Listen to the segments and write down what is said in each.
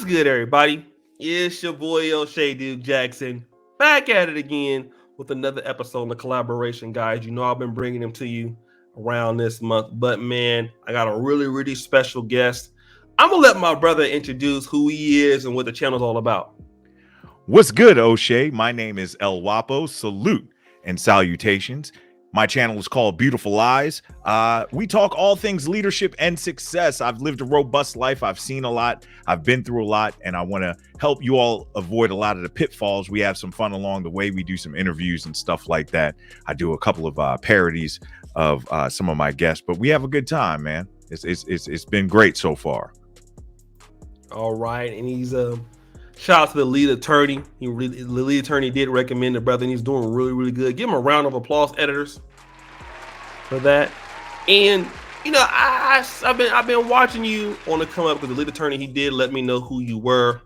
good, everybody? It's your boy O'Shea Duke Jackson back at it again with another episode in the collaboration, guys. You know I've been bringing them to you around this month, but man, I got a really special guest. I'm gonna let my brother introduce who he is and what the channel's all about. What's good, O'Shea? My name is El Wapo. Salute and salutations. My channel is called Beautiful Eyes. We talk all things leadership and success. I've lived a robust life. I've seen a lot. I've been through a lot, and I want to help you all avoid a lot of the pitfalls. We have some fun along the way. We do some interviews and stuff like that. I do a couple of parodies of some of my guests, but we have a good time, man. It's been great so far. All right, and he's shout out to the lead attorney. The lead attorney did recommend the brother, and he's doing really good. Give him a round of applause, editors, for that. And you know, I've been watching you on the come up because the lead attorney, he did let me know who you were,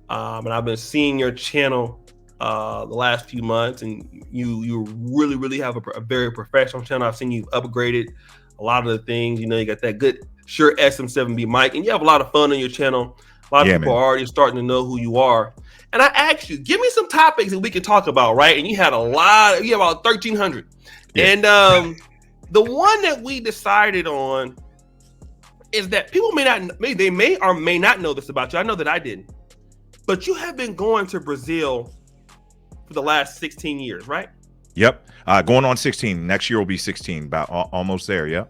and I've been seeing your channel the last few months, and you really have a very professional channel. I've seen you upgraded a lot of the things. You know, you got that good Shure SM7B mic, and you have a lot of fun on your channel. A lot of people are already starting to know who you are. And I asked you, give me some topics that we can talk about, right? And you had you had about 1,300. Yeah. And the one that we decided on is that people may or may not know this about you. I know that I didn't. But you have been going to Brazil for the last 16 years, right? Yep. Going on 16. Next year will be 16, about almost there, yeah.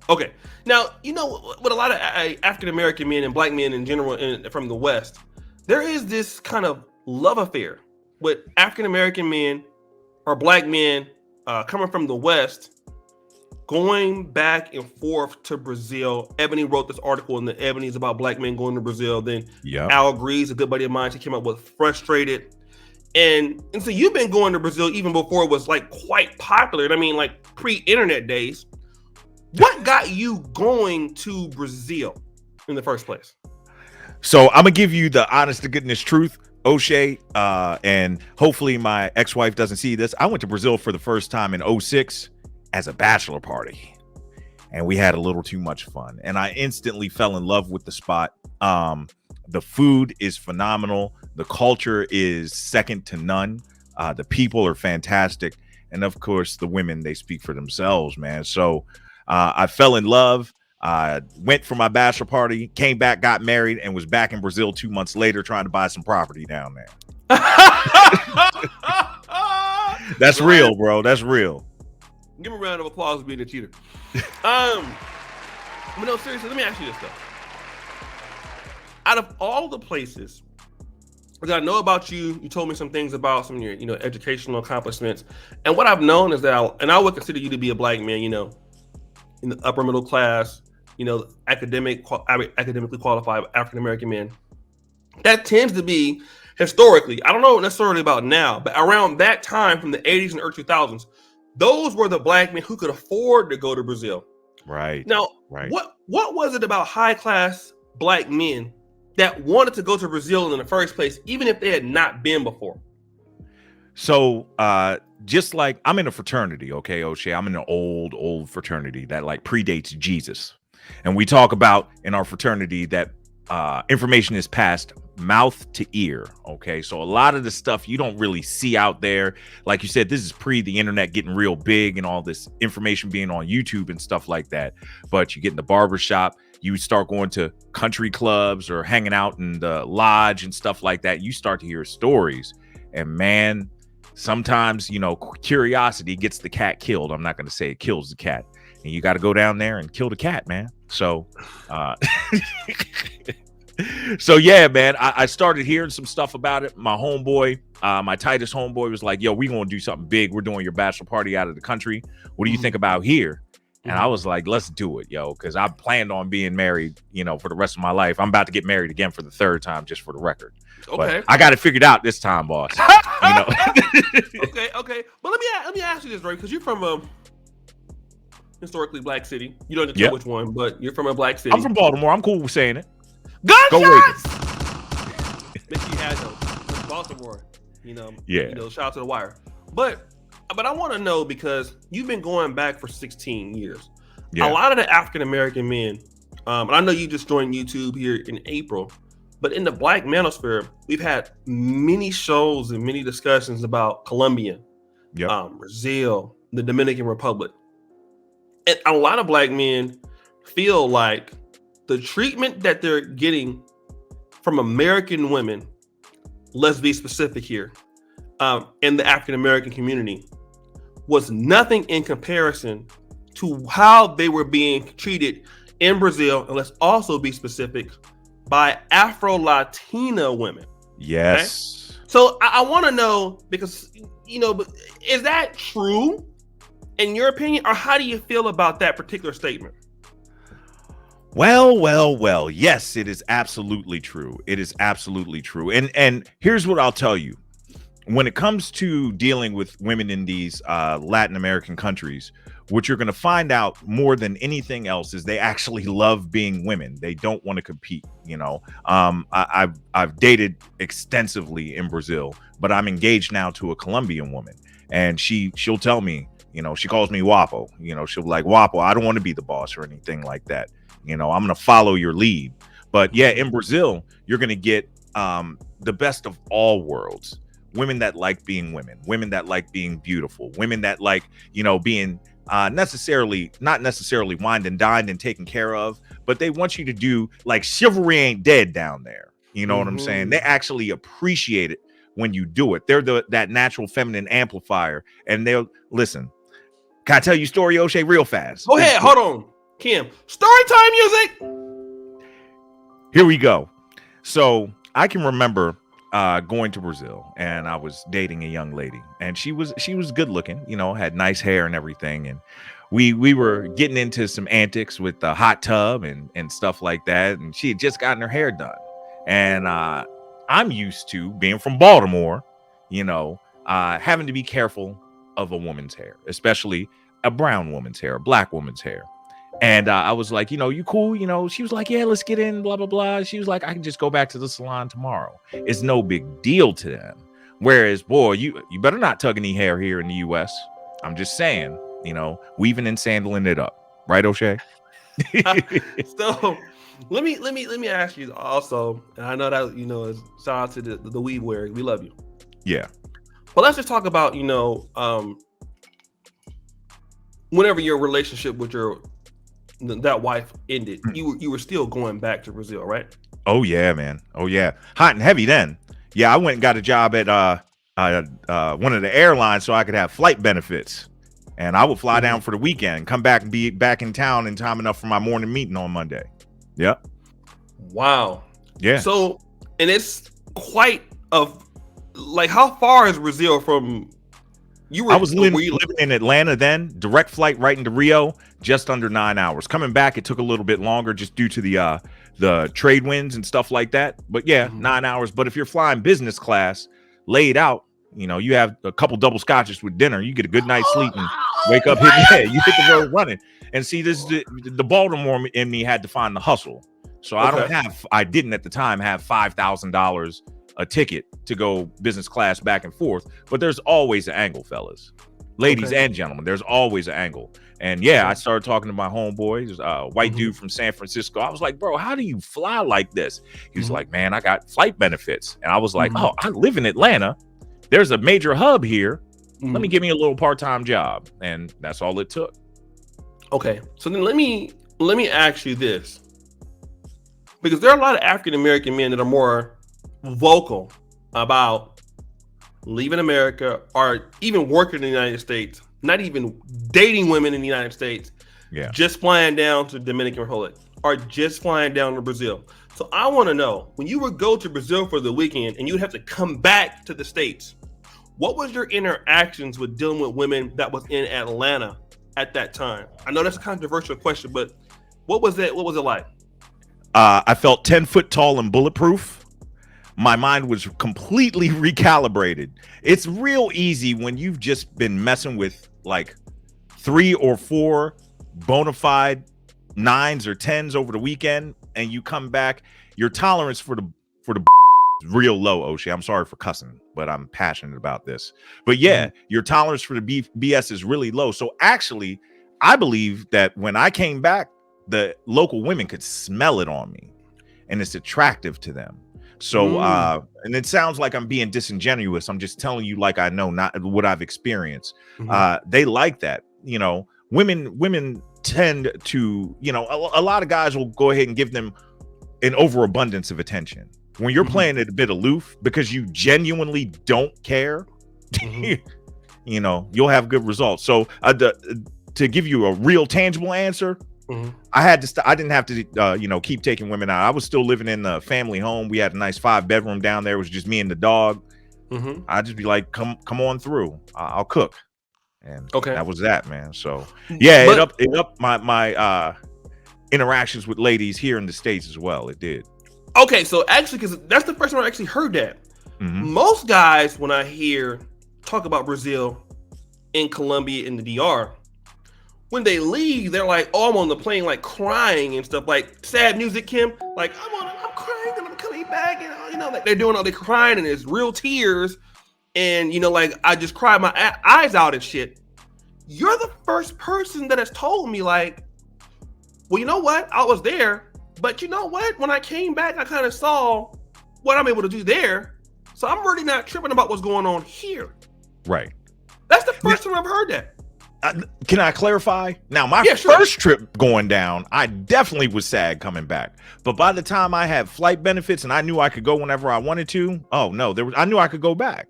Okay. Now, you know, with a lot of African-American men and black men in general from the West, there is this kind of love affair with African-American men or black men coming from the West, going back and forth to Brazil. Ebony wrote this article in the Ebony's about black men going to Brazil. Then Al Grease, a good buddy of mine, she came up with Frustrated. And so you've been going to Brazil even before it was like quite popular. And I mean, like pre-internet days. What got you going to Brazil in the first place? So I'm gonna give you the honest to goodness truth, O'Shea, and hopefully my ex-wife doesn't see this. I went to Brazil for the first time in 2006 as a bachelor party, and we had a little too much fun, and I instantly fell in love with the spot. The food is phenomenal. The culture is second to none. The people are fantastic, and of course the women, they speak for themselves, man. So I fell in love, went for my bachelor party, came back, got married, and was back in Brazil 2 months later trying to buy some property down there. That's real, bro. That's real. Give me a round of applause for being a cheater. But no, seriously, let me ask you this though. Out of all the places, because I know about you, you told me some things about some of your, educational accomplishments, and what I've known is that I would consider you to be a black man, in the upper middle class, academically qualified African-American men. That tends to be historically, I don't know necessarily about now, but around that time from the 80s and early 2000s, those were the black men who could afford to go to Brazil. Right. Now, what was it about high class black men that wanted to go to Brazil in the first place, even if they had not been before? So, just like I'm in a fraternity, okay, O'Shea, I'm in an old fraternity that like predates Jesus. And we talk about in our fraternity that information is passed mouth to ear. Okay. So a lot of the stuff you don't really see out there. Like you said, this is pre the internet getting real big and all this information being on YouTube and stuff like that. But you get in the barbershop, you start going to country clubs or hanging out in the lodge and stuff like that. You start to hear stories, and man, sometimes, curiosity gets the cat killed. I'm not going to say it kills the cat, and you got to go down there and kill the cat, man. So, so yeah, man, I started hearing some stuff about it. My homeboy, my tightest homeboy was like, yo, we going to do something big. We're doing your bachelor party out of the country. What do you think about here? And I was like, let's do it, yo, because I planned on being married, for the rest of my life. I'm about to get married again for the third time, just for the record. Okay. But I got it figured out this time, boss. Okay. But let me ask you this, right? Because you're from a historically black city. You don't have to tell which one, but you're from a black city. I'm from Baltimore. I'm cool with saying it. Gunshots! Make you had those. Baltimore. Shout out to the Wire. But I want to know, because you've been going back for 16 years. Yeah. A lot of the African American men, and I know you just joined YouTube here in April, But in the Black manosphere, we've had many shows and many discussions about Colombia, Yep. Brazil, the Dominican Republic. And a lot of Black men feel like the treatment that they're getting from American women, let's be specific here, in the African American community, was nothing in comparison to how they were being treated in Brazil, and let's also be specific, by Afro-Latina women. Yes. Okay? So I want to know, because, is that true in your opinion, or how do you feel about that particular statement? Well. Yes, it is absolutely true. It is absolutely true. And here's what I'll tell you. When it comes to dealing with women in these Latin American countries, what you're going to find out more than anything else is they actually love being women. They don't want to compete. I've dated extensively in Brazil, but I'm engaged now to a Colombian woman, and she'll tell me, she calls me Wapo. She'll be like, Wapo, I don't want to be the boss or anything like that. I'm going to follow your lead. But yeah, in Brazil, you're going to get the best of all worlds. Women that like being women that like being beautiful, women that like, being not necessarily wined and dined and taken care of, but they want you to do, like, chivalry ain't dead down there. You know what I'm saying? They actually appreciate it when you do it. They're that natural feminine amplifier, and they'll listen. Can I tell you a story, O'Shea, real fast? Go ahead. Hold on, Kim. Story time music. Here we go. So I can remember going to Brazil, and I was dating a young lady, and she was good looking, had nice hair and everything, and we were getting into some antics with the hot tub and stuff like that, and she had just gotten her hair done, and I'm used to being from Baltimore, having to be careful of a woman's hair, especially a brown woman's hair, a black woman's hair. And I was like, you cool? She was like, yeah, let's get in, blah, blah, blah. She was like, I can just go back to the salon tomorrow. It's no big deal to them. Whereas, boy, you better not tug any hair here in the U.S. I'm just saying, weaving and sandling it up. Right, O'Shea? So let me ask you also, and I know that, shout out to the weave wearers. We love you. Yeah. Well, let's just talk about, whenever your relationship with that wife ended, you were still going back to Brazil, right? Oh yeah, man. Oh yeah, hot and heavy then. Yeah, I went and got a job at one of the airlines so I could have flight benefits, and I would fly down for the weekend and come back and be back in town in time enough for my morning meeting on Monday. Yep. Wow. Yeah. So, and it's quite how far is Brazil from? I was living in Atlanta then, direct flight right into Rio, just under 9 hours. Coming back, it took a little bit longer just due to the trade winds and stuff like that. But yeah, 9 hours. But if you're flying business class, laid out, you have a couple double scotches with dinner, you get a good night's sleep and wake up, you hit the road running. And see, this is the Baltimore in me had to find the hustle. So I didn't at the time have $5,000 a ticket to go business class back and forth, but there's always an angle, fellas, ladies and gentlemen. There's always an angle. And yeah, I started talking to my homeboy, white dude from San Francisco. I was like, bro, how do you fly like this? He was like, man, I got flight benefits. And I was like, oh, I live in Atlanta. There's a major hub here. Let me give me a little part-time job. And that's all it took. Okay. So then let me ask you this, because there are a lot of African-American men that are more vocal about leaving America or even working in the United States, not even dating women in the United States, just flying down to Dominican Republic or just flying down to Brazil. So I want to know, when you would go to Brazil for the weekend and you would have to come back to the States, what was your interactions with dealing with women that was in Atlanta at that time? I know that's a controversial question, but what was it like? I felt 10 foot tall and bulletproof. My mind was completely recalibrated. It's real easy when you've just been messing with like 3 or 4 bona fide 9s or 10s over the weekend, and you come back, your tolerance for the is real low, O'Shea. I'm sorry for cussing, but I'm passionate about this. But yeah, your tolerance for the BS is really low. So actually, I believe that when I came back, the local women could smell it on me, and it's attractive to them. So and it sounds like I'm being disingenuous. I'm just telling you like I know, not what I've experienced. They like that. You know, women tend to, you know, a lot of guys will go ahead and give them an overabundance of attention. When you're playing it a bit aloof because you genuinely don't care, you know, you'll have good results. So to give you a real tangible answer, I didn't have to, you know, keep taking women out. I was still living in the family home. We had a nice 5-bedroom down there. It was just me and the dog. I'd just be like, come on through. I'll cook. And that was that, man. So yeah, but it upped my interactions with ladies here in the States as well. It did. Okay, so actually, because that's the first time I actually heard that. Most guys, when I hear talk about Brazil in Colombia in the DR, when they leave, they're like, "Oh, I'm on the plane, like crying and stuff, like sad music, Kim. Like I'm crying and I'm coming back, and you know, like they're doing all the crying and there's real tears, and you know, like I just cried my eyes out and shit." You're the first person that has told me, like, well, you know what? I was there. But you know what? When I came back, I kind of saw what I'm able to do there. So I'm really not tripping about what's going on here. Right. That's the first time I've heard that. Can I clarify? Now, my first trip going down, I definitely was sad coming back. But by the time I had flight benefits and I knew I could go whenever I wanted to, I knew I could go back.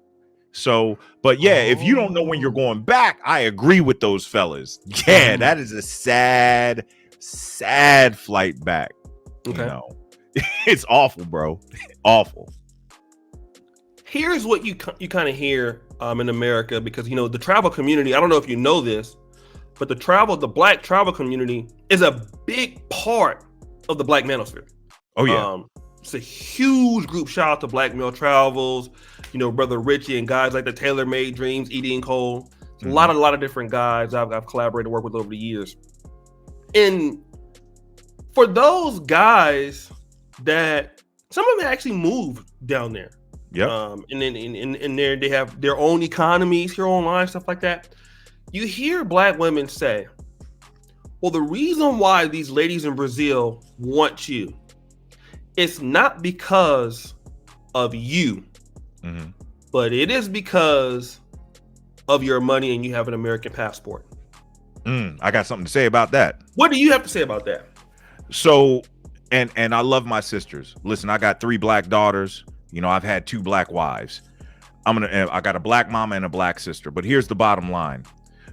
So, but yeah, if you don't know when you're going back, I agree with those fellas. Yeah, that is a sad flight back. Okay. You know, it's awful, bro. Awful. Here's what you kind of hear in America, because you know the travel community. I don't know if you know this, but the black travel community is a big part of the Black manosphere. Oh yeah, it's a huge group. Shout out to Black Male Travels. You know, Brother Richie and guys like the Tailor Made Dreams, Edie and Cole. A lot of different guys I've collaborated, worked with over the years, and for those guys that some of them actually moved down there. Yeah. And then in there they have their own economies here online, stuff like that. You hear Black women say, well, the reason why these ladies in Brazil want you, it's not because of you, but it is because of your money and you have an American passport. I got something to say about that. What do you have to say about that? So, and I love my sisters. Listen, I got 3 black daughters. You know, I've had 2 black wives. I got a black mama and a black sister. But here's the bottom line.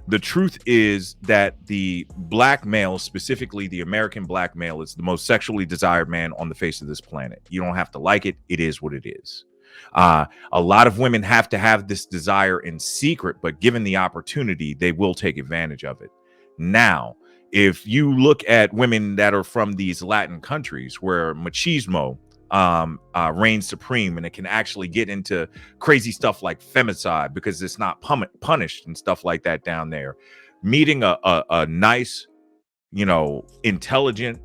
The truth is that the black male, specifically the American black male, is the most sexually desired man on the face of this planet. You don't have to like it. It is what it is. A lot of women have to have this desire in secret, but given the opportunity, they will take advantage of it. Now, if you look at women that are from these Latin countries where machismo reigns supreme, and it can actually get into crazy stuff like femicide because it's not punished and stuff like that down there, meeting a nice, you know, intelligent,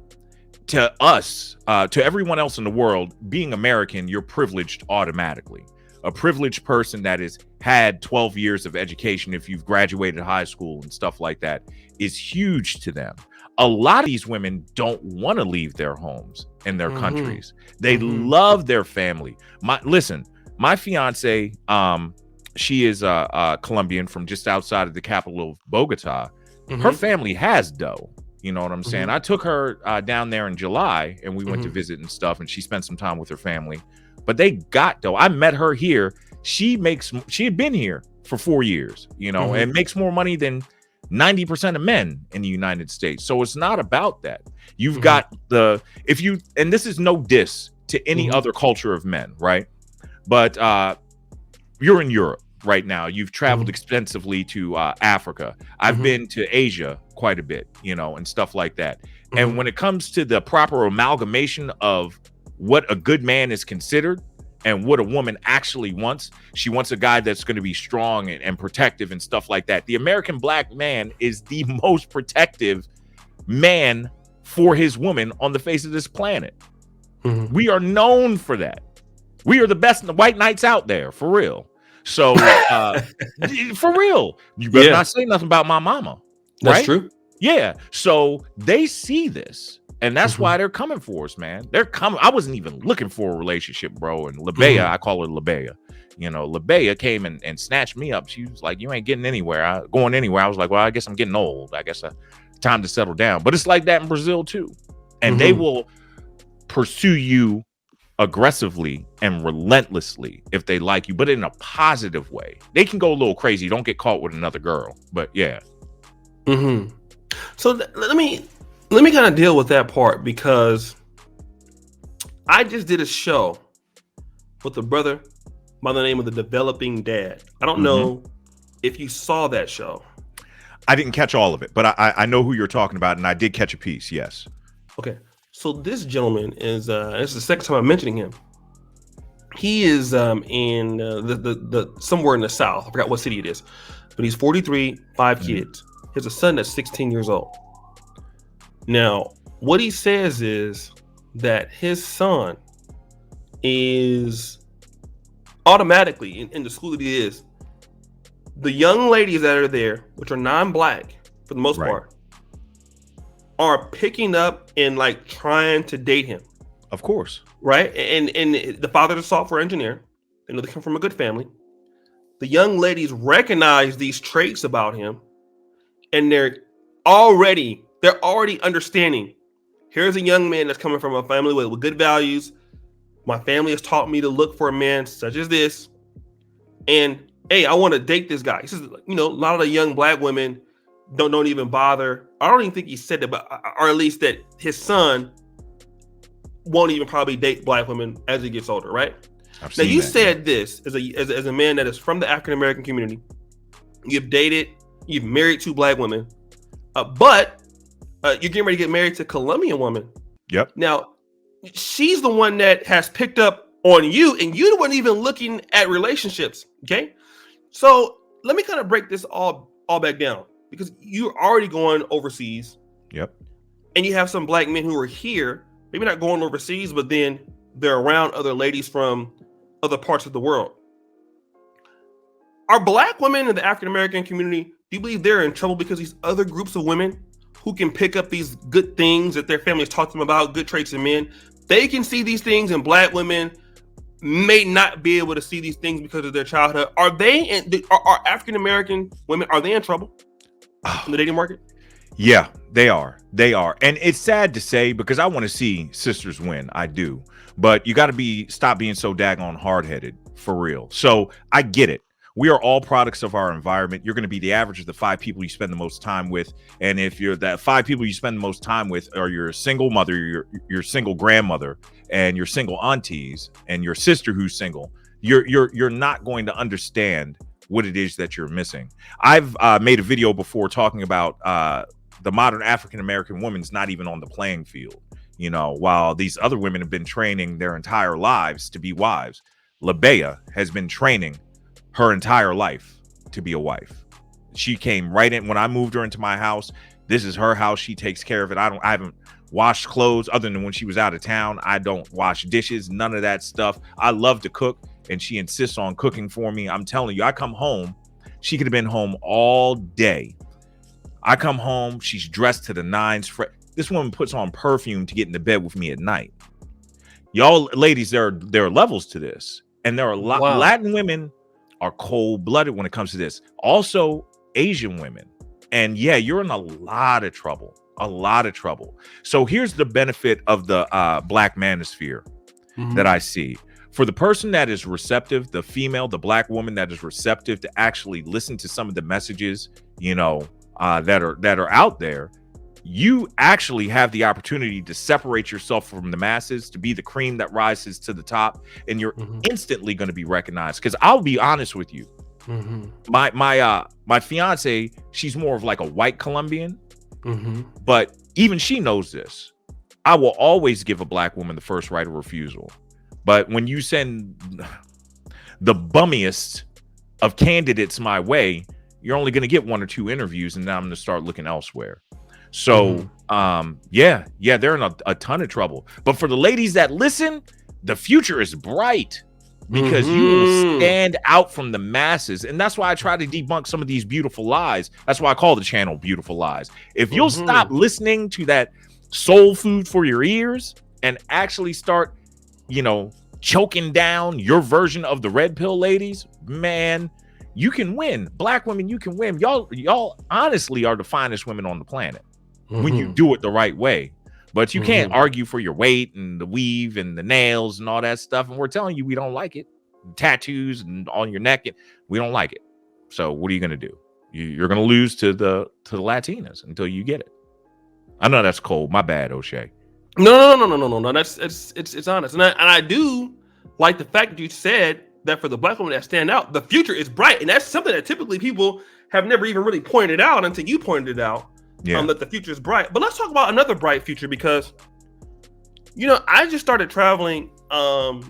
to us, to everyone else in the world, being American, you're privileged automatically. A privileged person that has had 12 years of education, if you've graduated high school and stuff like that, is huge to them. A lot of these women don't want to leave their homes and their countries. They love their family. My fiance, she is Colombian from just outside of the capital of Bogota. Her family has dough. You know what I'm saying? I took her down there in July and we went to visit and stuff, and she spent some time with her family. But they got dough. I met her here. She had been here for 4 years, you know, and makes more money than 90% of men in the United States. So it's not about that. You've got and this is no diss to any other culture of men, right? But you're in Europe right now. You've traveled extensively to Africa. I've been to Asia quite a bit, you know, and stuff like that. And when it comes to the proper amalgamation of what a good man is considered and what a woman actually wants, she wants a guy that's going to be strong and protective and stuff like that. The American black man is the most protective man for his woman on the face of this planet. We are known for that. We are the best white knights out there, for real. So, for real, you better not say nothing about my mama. That's true. Yeah. So they see this And that's why they're coming for us, man. They're coming. I wasn't even looking for a relationship, bro. And LaBea, I call her LaBea. You know, LaBea came and snatched me up. She was like, you ain't getting anywhere. Going anywhere. I was like, well, I guess I'm getting old. I guess time to settle down. But it's like that in Brazil, too. And they will pursue you aggressively and relentlessly if they like you, but in a positive way. They can go a little crazy. Don't get caught with another girl. But yeah. So let me kind of deal with that part, because I just did a show with a brother by the name of the Developing Dad. I don't know if you saw that show. I didn't catch all of it, but I know who you're talking about, and I did catch a piece. Yes. Okay. So this gentleman is this is the second time I'm mentioning him. He is in the somewhere in the South. I forgot what city it is, but he's 43, 5 kids. He has a son that's 16 years old. Now, what he says is that his son is automatically in the school that he is, the young ladies that are there, which are non-black for the most part, are picking up and like trying to date him. Of course. Right? And the father's a software engineer. They know they come from a good family. The young ladies recognize these traits about him, and they're already understanding, here's a young man that's coming from a family with good values. My family has taught me to look for a man such as this. And hey, I want to date this guy. He says, you know, a lot of the young black women don't even bother. I don't even think he said that, but or at least that his son won't even probably date black women as he gets older, right? Now you said this as a man that is from the African American community. You've married 2 black women, but you're getting ready to get married to a Colombian woman. Yep. Now, she's the one that has picked up on you, and you weren't even looking at relationships. Okay. So let me kind of break this all back down, because you're already going overseas. Yep. And you have some black men who are here, maybe not going overseas, but then they're around other ladies from other parts of the world. Are black women in the African American community, do you believe they're in trouble because these other groups of women who can pick up these good things that their families taught them about, good traits in men, they can see these things, and black women may not be able to see these things because of their childhood? Are African American women, are they in trouble in the dating market? Yeah, they are. And it's sad to say, because I want to see sisters win. I do. But you got to stop being so daggone hard-headed, for real. So I get it. We are all products of our environment. You're going to be the average of the 5 people you spend the most time with. And if you're that 5 people you spend the most time with are your single mother, your single grandmother, and your single aunties, and your sister who's single, you're not going to understand what it is that you're missing. I've made a video before talking about the modern African American woman's not even on the playing field. You know, while these other women have been training their entire lives to be wives, LaBea has been training her entire life to be a wife. She came right in when I moved her into my house. This is her house. She takes care of it. I haven't washed clothes other than when she was out of town. I don't wash dishes, none of that stuff. I love to cook, and she insists on cooking for me. I'm telling you, I come home. She could have been home all day. I come home. She's dressed to the nines. This woman puts on perfume to get into bed with me at night. Y'all ladies, there are levels to this. And there are Latin women are cold-blooded when it comes to this. Also, Asian women. And yeah, you're in a lot of trouble. So here's the benefit of the black manosphere that I see. For the person that is receptive, the female, the black woman that is receptive to actually listen to some of the messages, you know, that are out there, you actually have the opportunity to separate yourself from the masses, to be the cream that rises to the top, and you're instantly going to be recognized. Because I'll be honest with you, my fiance, she's more of like a white Colombian, but even she knows this. I will always give a black woman the first right of refusal. But when you send the bummiest of candidates my way, you're only going to get 1 or 2 interviews, and then I'm going to start looking elsewhere. So, yeah, they're in a ton of trouble. But for the ladies that listen, the future is bright, because you will stand out from the masses. And that's why I try to debunk some of these beautiful lies. That's why I call the channel Beautiful Lies. If you'll stop listening to that soul food for your ears and actually start, choking down your version of the red pill ladies, man, you can win. Black women, you can win. Y'all honestly are the finest women on the planet when you do it the right way. But you can't argue for your weight and the weave and the nails and all that stuff. And we're telling you we don't like it. Tattoos and on your neck, we don't like it. So what are you going to do? You're going to lose to the Latinas until you get it. I know that's cold. My bad, O'Shea. No. That's it's honest, and I do like the fact that you said that for the black women that stand out, the future is bright, and that's something that typically people have never even really pointed out until you pointed it out. Yeah. That the future is bright. But let's talk about another bright future because, I just started traveling. I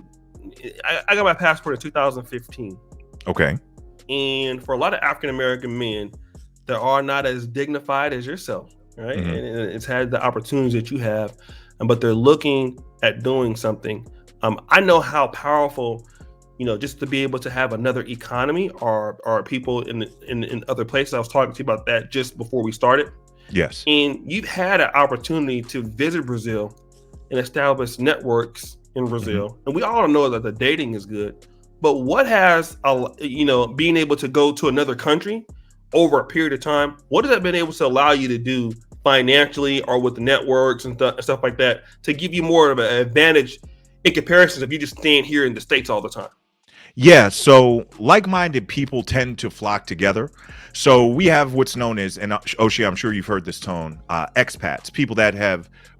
got my passport in 2015. Okay. And for a lot of African American men that are not as dignified as yourself, right? Mm-hmm. And it's had the opportunities that you have, but they're looking at doing something. I know how powerful, just to be able to have another economy or people in other places. I was talking to you about that just before we started. Yes. And you've had an opportunity to visit Brazil and establish networks in Brazil. Mm-hmm. And we all know that the dating is good. But what has, being able to go to another country over a period of time, what has that been able to allow you to do financially or with the networks and stuff like that to give you more of an advantage in comparison if you just staying here in the States all the time? Yeah, so like-minded people tend to flock together. So we have what's known as, and O'Shea, I'm sure you've heard this tone, expats, people that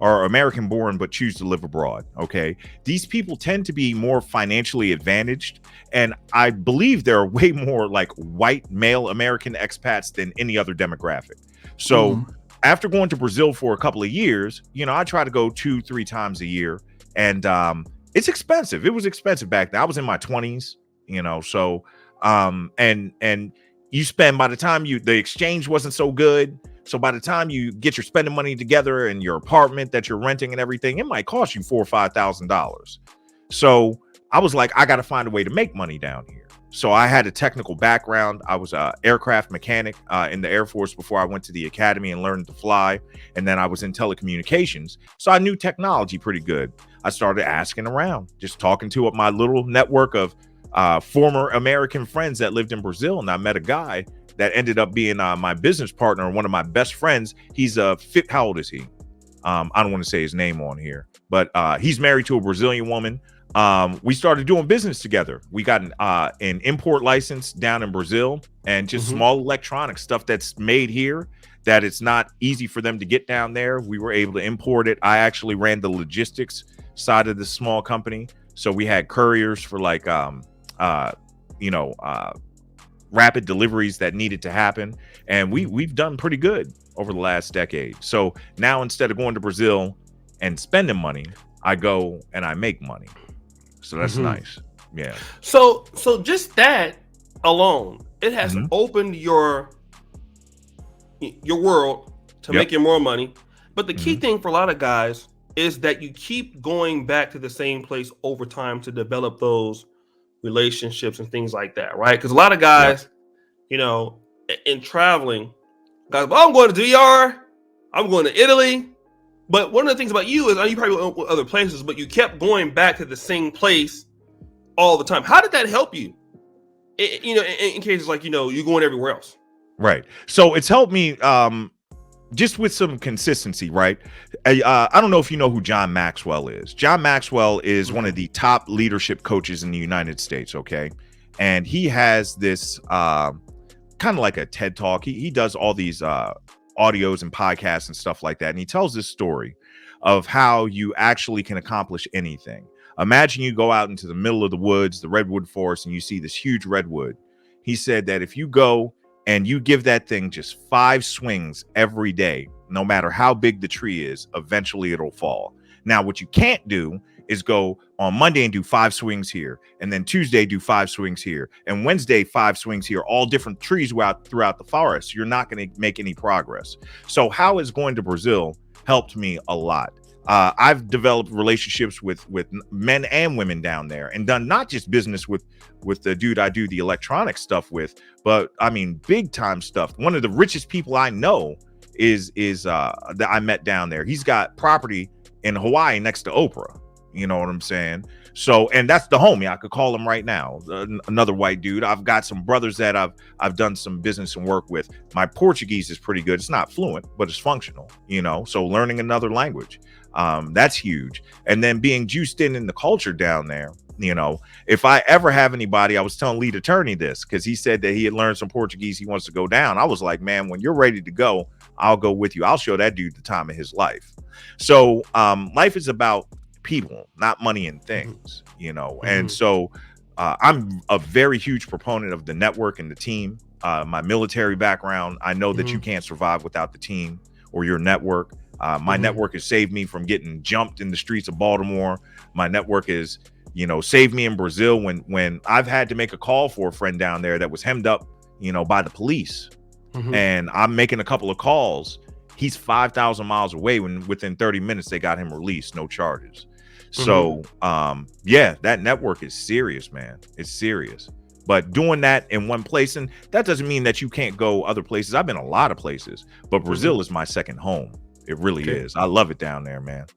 are American born but choose to live abroad. Okay, these people tend to be more financially advantaged, and I believe there are way more like white male American expats than any other demographic. So after going to Brazil for a couple of years, I try to go 2-3 times a year, and it's expensive. It was expensive back then. I was in my 20s. So and you spend, by the time the exchange wasn't so good, so by the time you get your spending money together and your apartment that you're renting and everything, it might cost you $4,000 or $5,000. So I was like, I got to find a way to make money down here. So I had a technical background. I was an aircraft mechanic in the Air Force before I went to the academy and learned to fly. And then I was in telecommunications. So I knew technology pretty good. I started asking around, just talking to my little network of former American friends that lived in Brazil. And I met a guy that ended up being my business partner and one of my best friends. He's how old is he? I don't want to say his name on here, but he's married to a Brazilian woman. We started doing business together. We got an import license down in Brazil and just small electronic stuff that's made here that it's not easy for them to get down there. We were able to import it. I actually ran the logistics side of this small company. So we had couriers for like, rapid deliveries that needed to happen. And we've done pretty good over the last decade. So now instead of going to Brazil and spending money, I go and I make money. So that's nice. Yeah. So just that alone, it has opened your world to making more money. But the key thing for a lot of guys is that you keep going back to the same place over time to develop those relationships and things like that, right? Because a lot of guys, in traveling, guys, I'm going to DR, I'm going to Italy. But one of the things about you is, you probably went other places, but you kept going back to the same place all the time. How did that help you? In cases like, you're going everywhere else. Right. So it's helped me just with some consistency, right? I don't know if you know who John Maxwell is. John Maxwell is one of the top leadership coaches in the United States, okay? And he has this kind of like a TED Talk. He does all these audios and podcasts and stuff like that. And he tells this story of how you actually can accomplish anything. Imagine you go out into the middle of the woods, the redwood forest, and you see this huge redwood. He said that if you go and you give that thing just 5 swings every day, no matter how big the tree is, eventually it'll fall. Now, what you can't do is go on Monday and do 5 swings here, and then Tuesday do 5 swings here, and Wednesday 5 swings here, all different trees throughout the forest. You're not going to make any progress. So how is going to Brazil helped me a lot. I've developed relationships with men and women down there, and done not just business with the dude I do the electronic stuff with, but I mean big time stuff. One of the richest people I know that I met down there. He's got property in Hawaii next to Oprah. You know what I'm saying? So, and that's the homie. I could call him right now. Another white dude. I've got some brothers that I've done some business and work with. My Portuguese is pretty good. It's not fluent, but it's functional. You know, so learning another language, that's huge. And then being juiced in the culture down there. You know, if I ever have anybody, I was telling lead attorney this because he said that he had learned some Portuguese. He wants to go down. I was like, man, when you're ready to go, I'll go with you. I'll show that dude the time of his life. So life is about people, not money and things, you know. And so I'm a very huge proponent of the network and the team. My military background, I know that you can't survive without the team or your network. My network has saved me from getting jumped in the streets of Baltimore. My network is, you know, saved me in Brazil when I've had to make a call for a friend down there that was hemmed up, you know, by the police. And I'm making a couple of calls. He's 5,000 miles away when within 30 minutes they got him released, no charges. So yeah, that network is serious, man. It's serious. But doing that in one place, and that doesn't mean that you can't go other places. I've been a lot of places, but Brazil is my second home. It really is. I love it down there, man.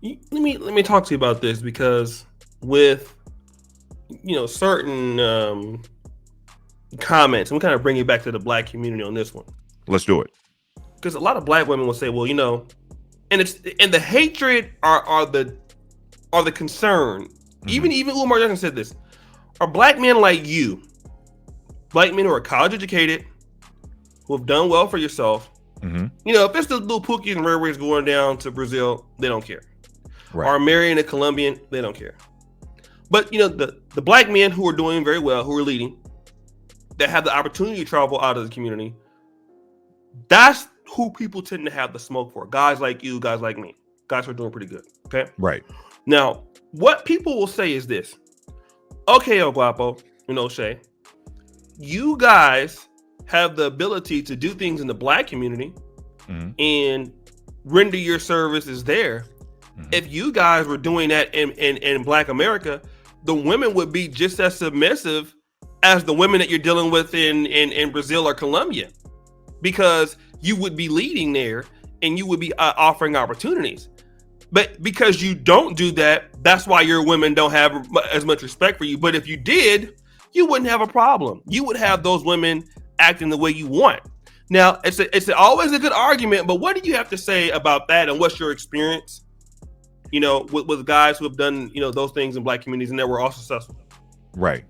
Let me talk to you about this, because with, you know, certain comments, I'm kind of bringing it back to the black community on this one. Let's do it. Because a lot of black women will say, well, you know, and the hatred are the concern. Even Umar Johnson said this. Are black men like you, black men who are college educated, who have done well for yourself, you know, if it's the little Pookies and railways going down to Brazil, they don't care. Right. Or marrying a Colombian, they don't care. But, you know, the black men who are doing very well, who are leading, that have the opportunity to travel out of the community, that's who people tend to have the smoke for. Guys like you, guys like me, guys who are doing pretty good. Okay. Right. Now, what people will say is this. Okay, El Guapo, you know, Shay, you guys have the ability to do things in the black community and render your services there. If you guys were doing that in Black America, the women would be just as submissive as the women that you're dealing with in Brazil or Colombia, because you would be leading there and you would be offering opportunities. But because you don't do that, that's why your women don't have as much respect for you. But if you did, you wouldn't have a problem. You would have those women acting the way you want. Now, it's always a good argument, but what do you have to say about that, and what's your experience, you know, with guys who have done, you know, those things in black communities and that were all successful? Right.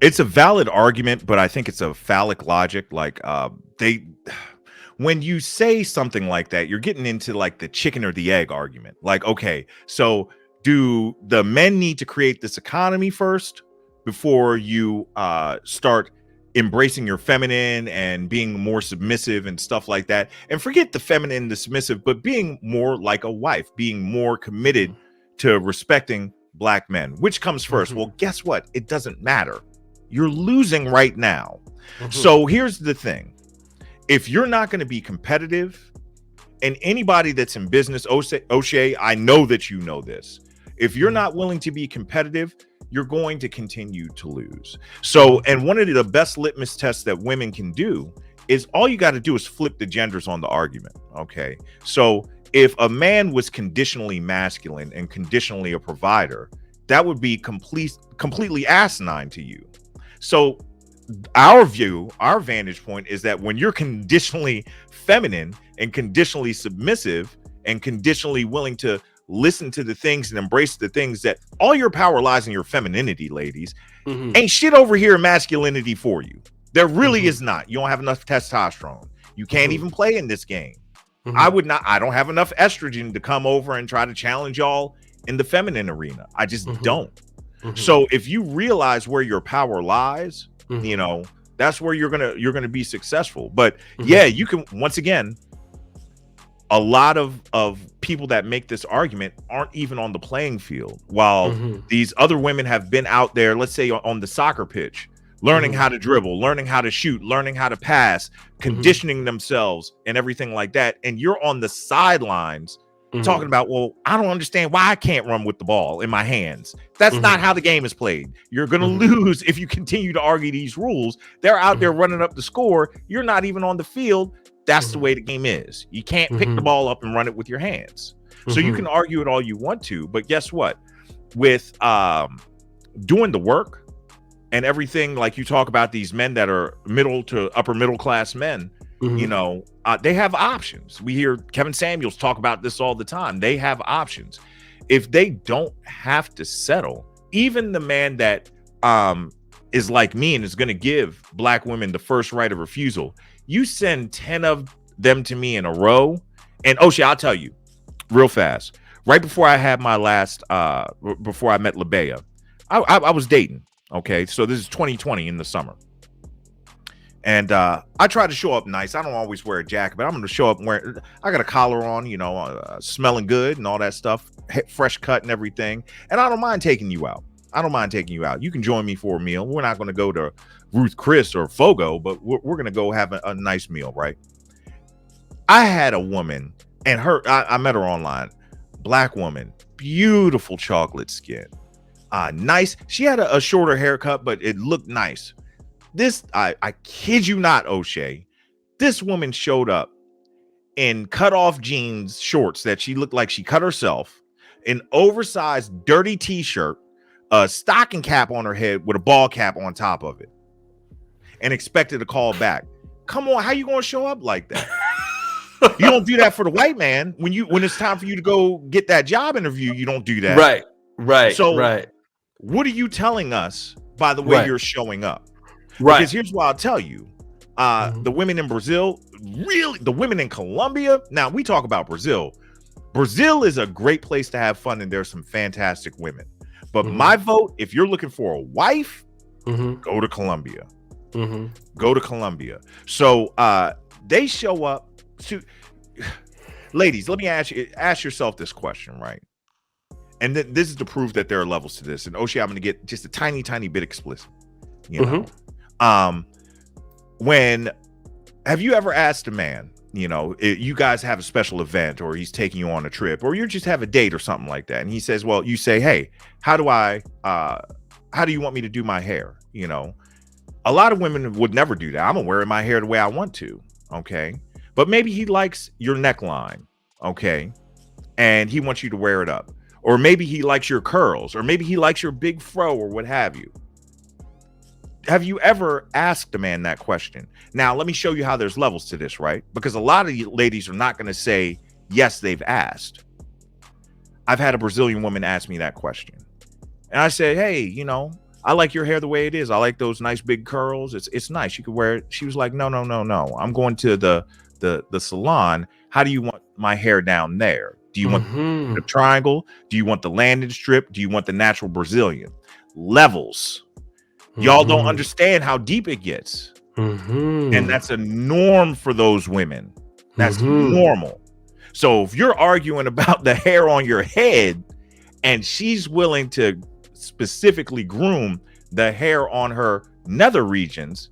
It's a valid argument, but I think it's a phallic logic. Like when you say something like that, you're getting into like the chicken or the egg argument. Like, okay, so do the men need to create this economy first before you start embracing your feminine and being more submissive and stuff like that? And forget the feminine, the submissive, but being more like a wife, being more committed to respecting black men. Which comes first? Well, guess what? It doesn't matter. You're losing right now. So here's the thing. If you're not going to be competitive, and anybody that's in business, O'Shea, I know that you know this. If you're not willing to be competitive, you're going to continue to lose. So, and one of the best litmus tests that women can do is all you got to do is flip the genders on the argument. Okay. So if a man was conditionally masculine and conditionally a provider, that would be completely asinine to you. So our vantage point is that when you're conditionally feminine and conditionally submissive and conditionally willing to listen to the things and embrace the things, that all your power lies in your femininity, ladies. Ain't shit over here masculinity for you. There really is not. You don't have enough testosterone. You can't even play in this game. I don't have enough estrogen to come over and try to challenge y'all in the feminine arena. I just don't. So if you realize where your power lies, you know, that's where you're gonna be successful. But yeah, you can, once again, a lot of people that make this argument aren't even on the playing field, while these other women have been out there, let's say on the soccer pitch, learning how to dribble, learning how to shoot, learning how to pass, conditioning themselves and everything like that. And you're on the sidelines talking about, well, I don't understand why I can't run with the ball in my hands. That's not how the game is played. You're going to lose if you continue to argue these rules. They're out there running up the score. You're not even on the field. That's the way the game is. You can't pick the ball up and run it with your hands. So you can argue it all you want to, but guess what? With doing the work and everything, like you talk about these men that are middle to upper middle class men, you know, they have options. We hear Kevin Samuels talk about this all the time. They have options. If they don't have to settle, even the man that is like me and is going to give black women the first right of refusal, you send 10 of them to me in a row, and Oshie, I'll tell you real fast. Right before I had my last, before I met LaBea, I was dating. Okay, so this is 2020 in the summer. And I try to show up nice. I don't always wear a jacket, but I'm going to show up wearing, I got a collar on, you know, smelling good and all that stuff, fresh cut and everything. And I don't mind taking you out. I don't mind taking you out. You can join me for a meal. We're not going to go to Ruth Chris or Fogo, but we're going to go have a nice meal, right? I had a woman, and I met her online. Black woman, beautiful chocolate skin. Nice. She had a shorter haircut, but it looked nice. This, I kid you not, O'Shea, this woman showed up in cut-off jeans shorts that she looked like she cut herself, an oversized dirty t-shirt, a stocking cap on her head with a ball cap on top of it, and expected a call back. Come on, how you gonna show up like that? You don't do that for the white man. When it's time for you to go get that job interview, you don't do that. Right. So what are you telling us by the way you're showing up? Because here's what I'll tell you. The women in Brazil, really, the women in Colombia. Now we talk about Brazil. Brazil is a great place to have fun, and there's some fantastic women. But my vote, if you're looking for a wife, go to Colombia. Go to Colombia. So they show up to, ladies, let me ask yourself this question, right? And this is to prove that there are levels to this. And Oshie, I'm going to get just a tiny bit explicit. You know, when have you ever asked a man, you know, you guys have a special event, or he's taking you on a trip, or you just have a date or something like that, and he says, well, you say, hey, how do you want me to do my hair? You know, a lot of women would never do that. I'm gonna wear my hair the way I want to. Okay. But maybe he likes your neckline. Okay. And he wants you to wear it up. Or maybe he likes your curls, or maybe he likes your big fro, or what have you. Have you ever asked a man that question? Now, let me show you how there's levels to this, right? Because a lot of you ladies are not going to say, yes, they've asked. I've had a Brazilian woman ask me that question. And I said, hey, you know, I like your hair the way it is. I like those nice big curls. It's nice. You could wear it. She was like, no. I'm going to the salon. How do you want my hair down there? Do you want the triangle? Do you want the landing strip? Do you want the natural Brazilian? Levels. Y'all don't understand how deep it gets. And that's a norm for those women. That's normal. So if you're arguing about the hair on your head and she's willing to specifically groom the hair on her nether regions,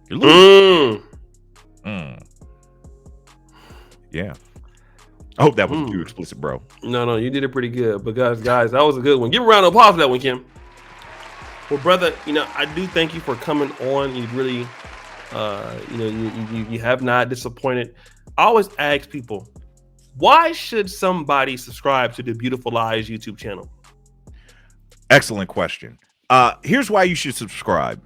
you're losing. Yeah. I hope that wasn't too explicit, bro. No, you did it pretty good. But guys, that was a good one. Give a round of applause for that one, Kim. Well, brother, you know, I do thank you for coming on. You really, you have not disappointed. I always ask people, why should somebody subscribe to the Beautiful Lies YouTube channel? Excellent question. Here's why you should subscribe.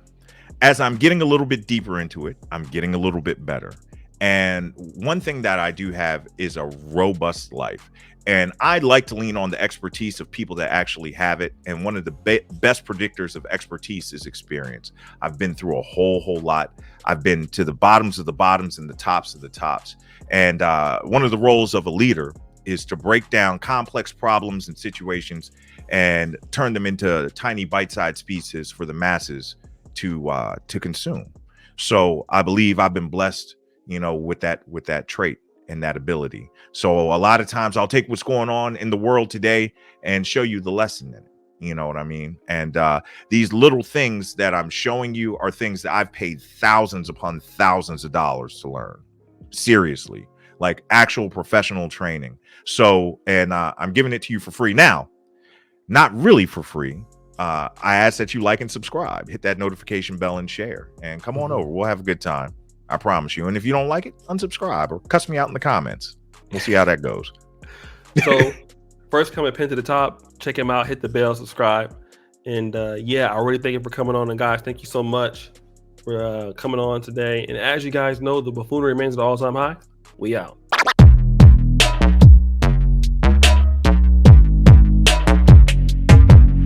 As I'm getting a little bit deeper into it, I'm getting a little bit better. And one thing that I do have is a robust life. And I like to lean on the expertise of people that actually have it. And one of the best predictors of expertise is experience. I've been through a whole lot. I've been to the bottoms of the bottoms and the tops of the tops. And one of the roles of a leader is to break down complex problems and situations and turn them into tiny bite-sized pieces for the masses to consume. So I believe I've been blessed, you know, with that trait and that ability. So a lot of times I'll take what's going on in the world today and show you the lesson in it. You know what I mean? And these little things that I'm showing you are things that I've paid thousands upon thousands of dollars to learn. Seriously. like actual professional training. So, and I'm giving it to you for free now, not really for free. I ask that you like and subscribe, hit that notification bell and share, and come on over. We'll have a good time. I promise you. And if you don't like it, unsubscribe or cuss me out in the comments. We'll see how that goes. So first comment pinned to the top, check him out, hit the bell, subscribe. And yeah, I really thank you for coming on. And guys, thank you so much for coming on today. And as you guys know, the buffoonery remains at all-time high. We out.